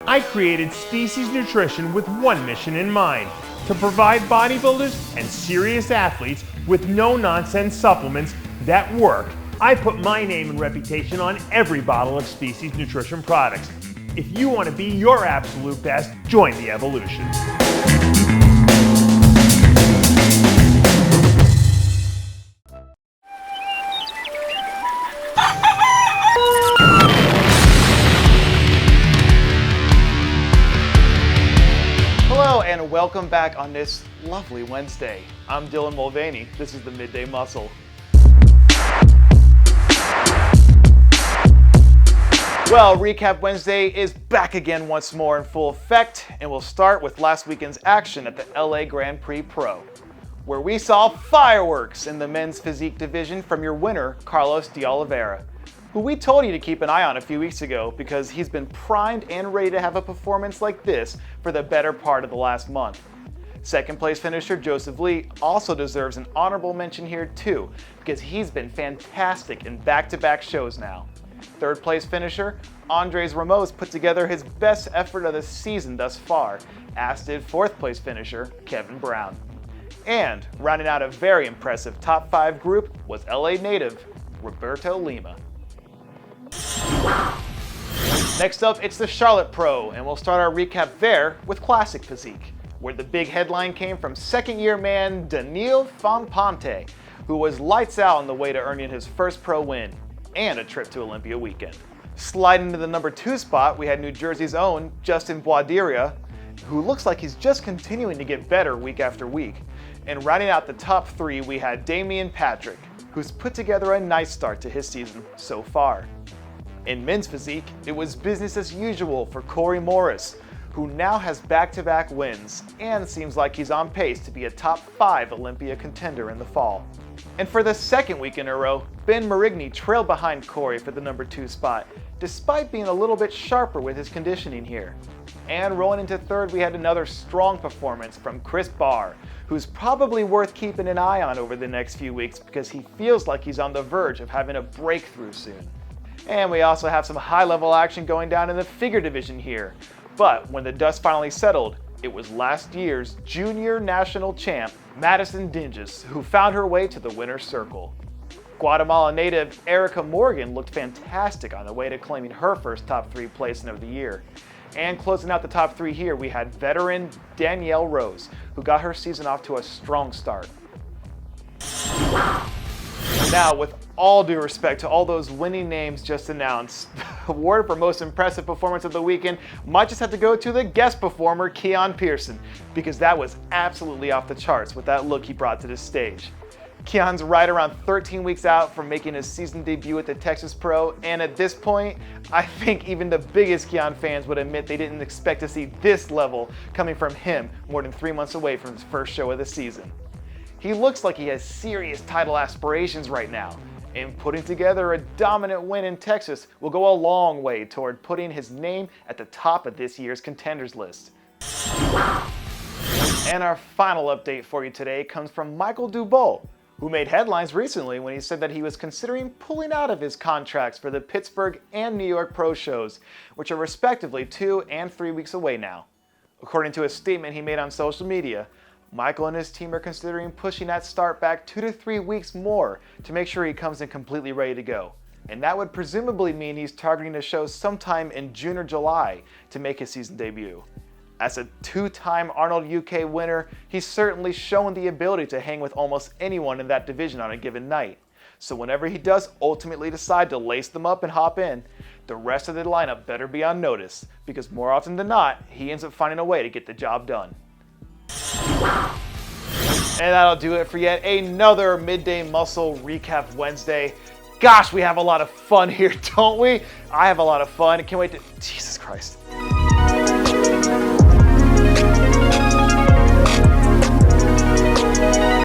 I created Species Nutrition with one mission in mind: to provide bodybuilders and serious athletes with no-nonsense supplements that work. I put my name and reputation on every bottle of Species Nutrition products. If you want to be your absolute best, join the evolution. Hello and welcome back on this lovely Wednesday. I'm Dylan Mulvaney. This is the Midday Muscle. Well, Recap Wednesday is back again once more in full effect, and we'll start with last weekend's action at the LA Grand Prix Pro, where we saw fireworks in the men's physique division from your winner, Carlos de Oliveira, who we told you to keep an eye on a few weeks ago because he's been primed and ready to have a performance like this for the better part of the last month. Second place finisher Joseph Lee also deserves an honorable mention here too, because he's been fantastic in back-to-back shows now. Third place finisher Andres Ramos put together his best effort of the season thus far, as did fourth place finisher Kevin Brown. And rounding out a very impressive top 5 group was LA native Roberto Lima. Next up, it's the Charlotte Pro, and we'll start our recap there with Classic Physique, where the big headline came from second-year man Daniil Fonpante, who was lights out on the way to earning his first pro win and a trip to Olympia weekend. Sliding into the number 2 spot, we had New Jersey's own Justin Boisdiria, who looks like he's just continuing to get better week after week. And rounding out the top 3, we had Damian Patrick, who's put together a nice start to his season so far. In men's physique, it was business as usual for Corey Morris, who now has back-to-back wins and seems like he's on pace to be a top 5 Olympia contender in the fall. And for the second week in a row, Ben Marigny trailed behind Corey for the number 2 spot, despite being a little bit sharper with his conditioning here. And rolling into third, we had another strong performance from Chris Barr, who's probably worth keeping an eye on over the next few weeks because he feels like he's on the verge of having a breakthrough soon. And we also have some high-level action going down in the figure division here. But when the dust finally settled, it was last year's junior national champ, Madison Dinges, who found her way to the winner's circle. Guatemala native Erica Morgan looked fantastic on the way to claiming her first top 3 placement of the year. And closing out the top 3 here, we had veteran Danielle Rose, who got her season off to a strong start. Now, with all due respect to all those winning names just announced, the award for most impressive performance of the weekend might just have to go to the guest performer, Keon Pearson, because that was absolutely off the charts with that look he brought to the stage. Keon's right around 13 weeks out from making his season debut at the Texas Pro, and at this point, I think even the biggest Keon fans would admit they didn't expect to see this level coming from him more than 3 months away from his first show of the season. He looks like he has serious title aspirations right now, and putting together a dominant win in Texas will go a long way toward putting his name at the top of this year's contenders list. And our final update for you today comes from Michael Dubois, who made headlines recently when he said that he was considering pulling out of his contracts for the Pittsburgh and New York Pro shows, which are respectively 2 and 3 weeks away now. According to a statement he made on social media, Michael and his team are considering pushing that start back 2 to 3 weeks more to make sure he comes in completely ready to go. And that would presumably mean he's targeting a show sometime in June or July to make his season debut. As a 2-time Arnold UK winner, he's certainly shown the ability to hang with almost anyone in that division on a given night. So whenever he does ultimately decide to lace them up and hop in, the rest of the lineup better be on notice, because more often than not, he ends up finding a way to get the job done. And that'll do it for yet another Midday Muscle Recap Wednesday. Gosh, we have a lot of fun here, don't we? I have a lot of fun. I can't wait to... Jesus Christ.